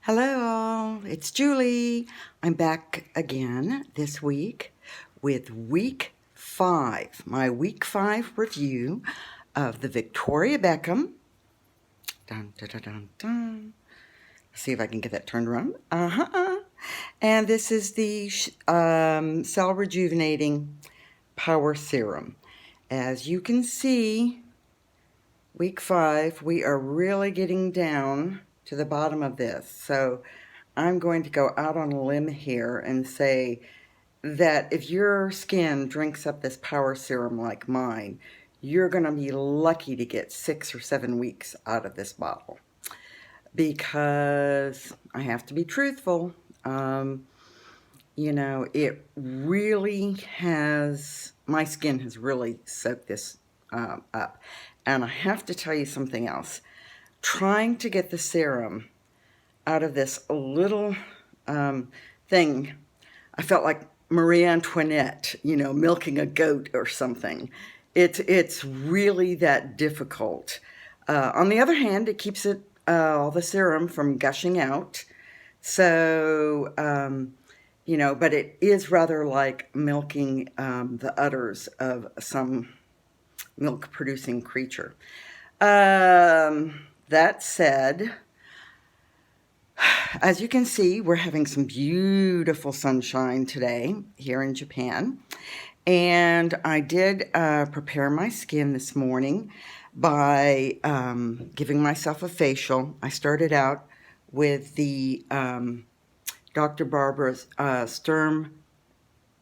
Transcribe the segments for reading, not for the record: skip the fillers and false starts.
Hello, all. It's Julie. I'm back again this week with week 5, my week 5 review of the Victoria Beckham. Dun, dun, dun, dun, dun. Let's see if I can get that turned around. And this is the Cell Rejuvenating Power Serum. As you can see, week 5, we are really getting down to the bottom of this. So I'm going to go out on a limb here and say that if your skin drinks up this power serum like mine, you're going to be lucky to get 6 or 7 weeks out of this bottle. Because I have to be truthful, it really has, my skin has really soaked this up. And I have to tell you something else. Trying to get the serum out of this little thing, I felt like Marie Antoinette, milking a goat or something. It's really that difficult. On the other hand, it keeps all the serum from gushing out. So, but it is rather like milking the udders of some milk-producing creature. That said, as you can see, we're having some beautiful sunshine today here in Japan. And I did prepare my skin this morning by giving myself a facial. I started out with the Dr. Barbara's Sturm.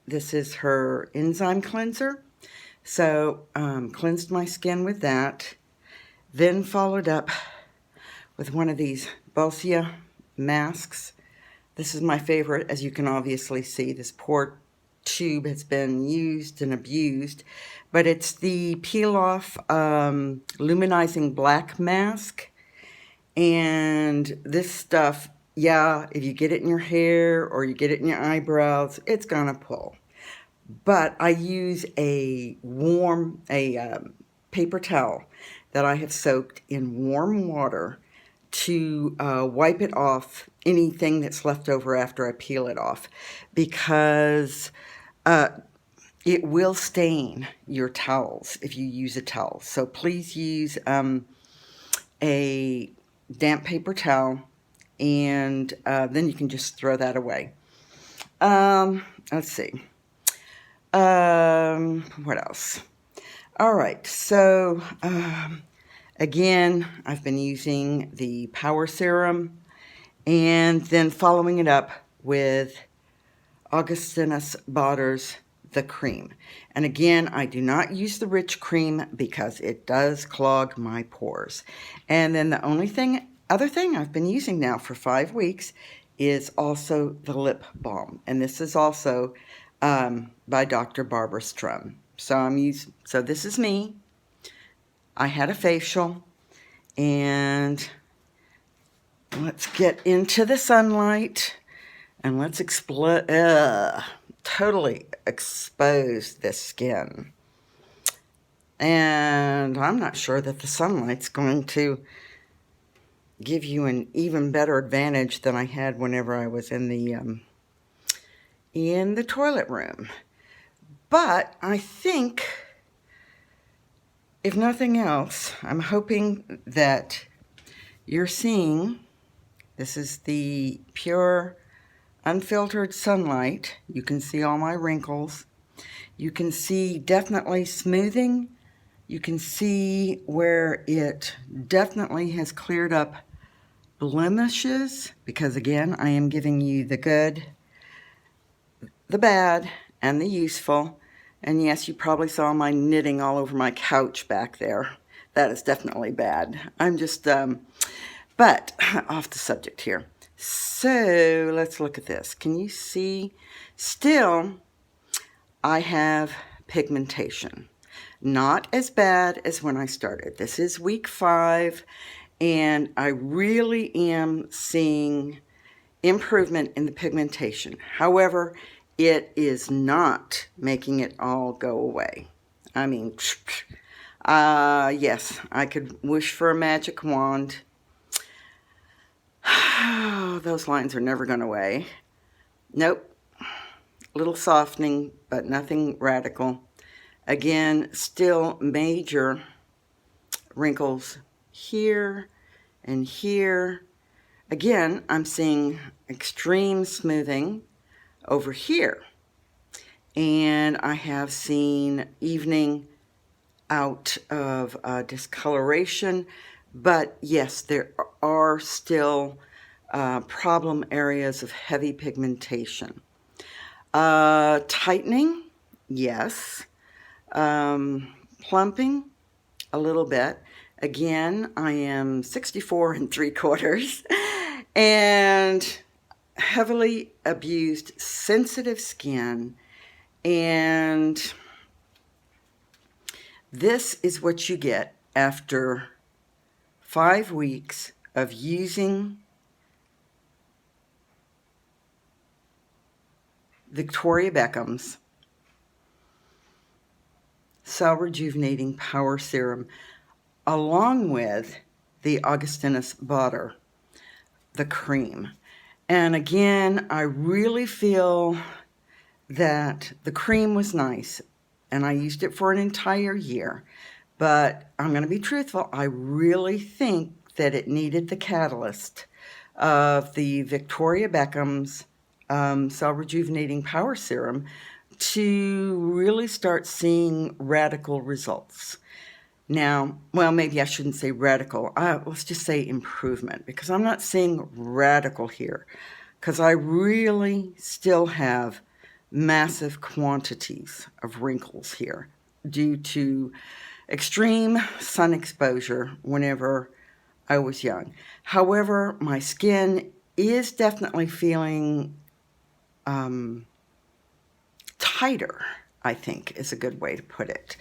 This is her Enzyme cleanser. So cleansed my skin with that. Then followed up with one of these Boscia masks. This is my favorite, as you can obviously see. This poor tube has been used and abused, but it's the peel-off Luminizing black mask. And this stuff, if you get it in your hair or you get it in your eyebrows, it's gonna pull. But I use a warm, paper towel that I have soaked in warm water to wipe it off, anything that's left over after I peel it off, because it will stain your towels if you use a towel. So please use a damp paper towel, and then you can just throw that away. Let's see. What else? All right, so again, I've been using the Power Serum and then following it up with Augustinus Bader's the cream. And again, I do not use the rich cream because it does clog my pores. And then the other thing I've been using now for 5 weeks is also the lip balm. And this is also by Dr. Barbara Sturm. So this is me. I had a facial, and let's get into the sunlight, and let's totally expose this skin. And I'm not sure that the sunlight's going to give you an even better advantage than I had whenever I was in the toilet room. But I think, if nothing else, I'm hoping that you're seeing, this is the pure, unfiltered sunlight. You can see all my wrinkles. You can see definitely smoothing. You can see where it definitely has cleared up blemishes, because again, I am giving you the good, the bad, and the useful. And yes, you probably saw my knitting all over my couch back there. That is definitely bad. I'm just, but off the subject here. So let's look at this. Can you see? Still, I have pigmentation. Not as bad as when I started. This is week 5, and I really am seeing improvement in the pigmentation. However, it is not making it all go away. I mean, yes, I could wish for a magic wand. Oh, those lines are never going away. Nope. A little softening, but nothing radical. Again, still major wrinkles here and here. Again, I'm seeing extreme smoothing over here. And I have seen evening out of discoloration. But yes, there are still problem areas of heavy pigmentation. Tightening, yes. Plumping, a little bit. Again, I am 64 3/4 and heavily abused sensitive skin, and this is what you get after 5 weeks of using Victoria Beckham's Cell Rejuvenating Power Serum, along with the Augustinus Bader, the cream. And again, I really feel that the cream was nice, and I used it for an entire year. But I'm going to be truthful, I really think that it needed the catalyst of the Victoria Beckham's Cell Rejuvenating Power Serum to really start seeing radical results. Now, well, maybe I shouldn't say radical. Let's just say improvement, because I'm not seeing radical here, because I really still have massive quantities of wrinkles here due to extreme sun exposure whenever I was young. However, my skin is definitely feeling tighter, I think is a good way to put it.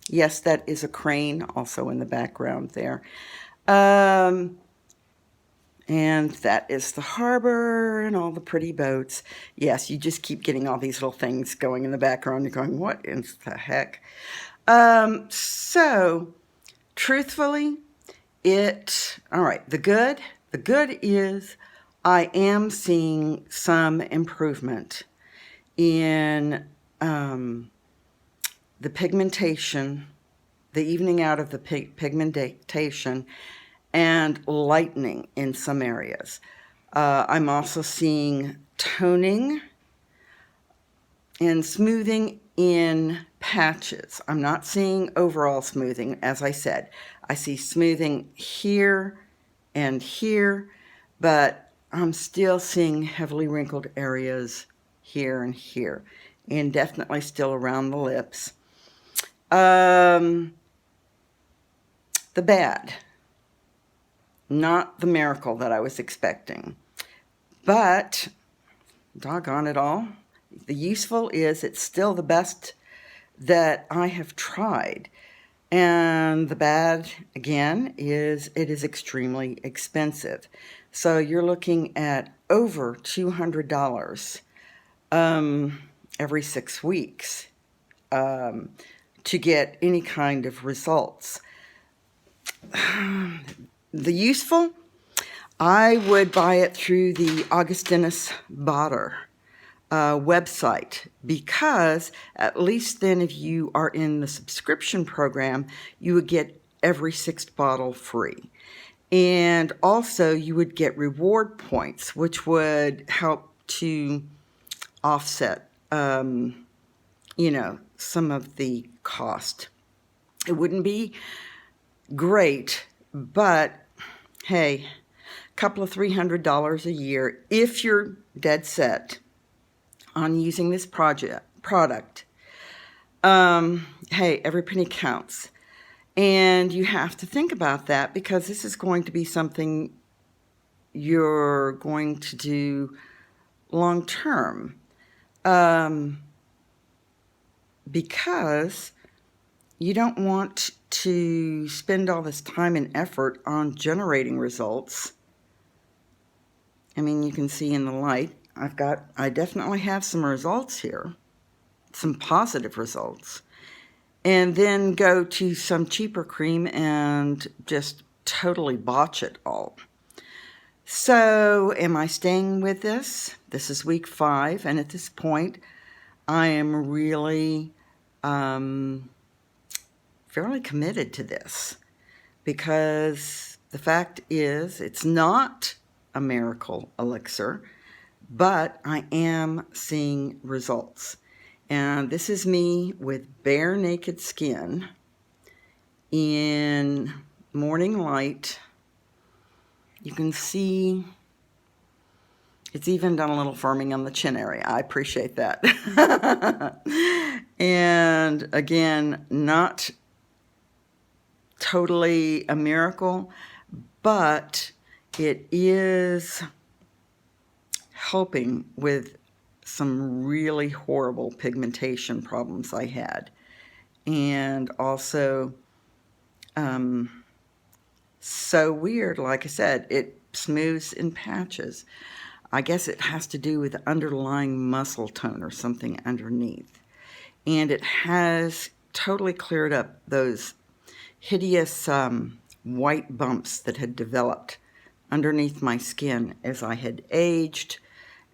Yes, that is a crane also in the background there. And that is the harbor and all the pretty boats. Yes, you just keep getting all these little things going in the background. You're going, what in the heck? So, truthfully, all right, the good is I am seeing some improvement in the pigmentation, the evening out of the pigmentation, and lightening in some areas. I'm also seeing toning and smoothing in patches. I'm not seeing overall smoothing, as I said. I see smoothing here and here, but I'm still seeing heavily wrinkled areas here and here, and definitely still around the lips. The bad, not the miracle that I was expecting, but doggone it all, the useful is it's still the best that I have tried. And the bad, again, is it is extremely expensive. So you're looking at over $200 every 6 weeks to get any kind of results. The useful, I would buy it through the Augustinus Bader website, because at least then if you are in the subscription program, you would get every 6th bottle free. And also you would get reward points, which would help to offset, some of the cost. It wouldn't be great, but hey, a couple of $300 a year if you're dead set on using this product. Hey, every penny counts. And you have to think about that, because this is going to be something you're going to do long term. Because you don't want to spend all this time and effort on generating results. I mean, you can see in the light, I definitely have some results here, some positive results, and then go to some cheaper cream and just totally botch it all. So am I staying with this? This is week 5, and at this point, I am really fairly committed to this, because the fact is it's not a miracle elixir, but I am seeing results. And this is me with bare naked skin in morning light. You can see it's even done a little firming on the chin area. I appreciate that. And again, not totally a miracle, but it is helping with some really horrible pigmentation problems I had. And also, so weird, like I said, it smooths in patches. I guess it has to do with underlying muscle tone or something underneath. And it has totally cleared up those hideous white bumps that had developed underneath my skin as I had aged,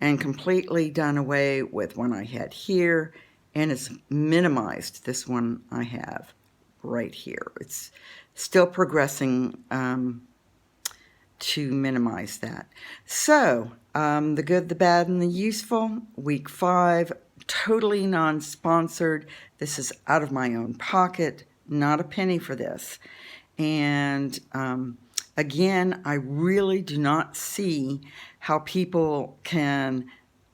and completely done away with one I had here, and it's minimized this one I have right here. It's still progressing to minimize that. So the good, the bad, and the useful, week 5, totally non-sponsored. This is out of my own pocket, not a penny for this. And again, I really do not see how people can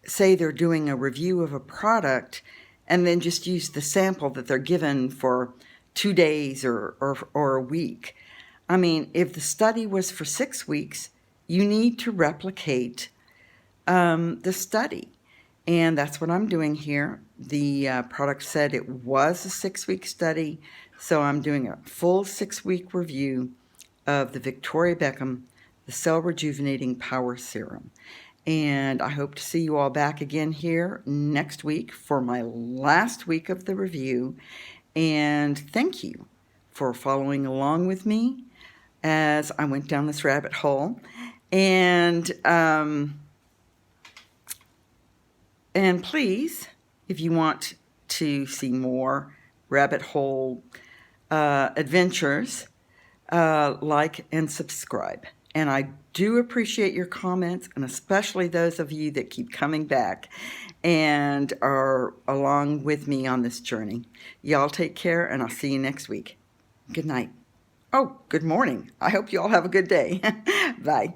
say they're doing a review of a product and then just use the sample that they're given for 2 days or a week. I mean, if the study was for 6 weeks, you need to replicate the study. And that's what I'm doing here. The product said it was a 6-week study, so I'm doing a full 6-week review of the Victoria Beckham, the Cell Rejuvenating Power Serum. And I hope to see you all back again here next week for my last week of the review. And thank you for following along with me as I went down this rabbit hole. And please, if you want to see more rabbit hole adventures, like and subscribe. And I do appreciate your comments, and especially those of you that keep coming back and are along with me on this journey. Y'all take care, and I'll see you next week. Good night. Oh, good morning. I hope you all have a good day. Bye.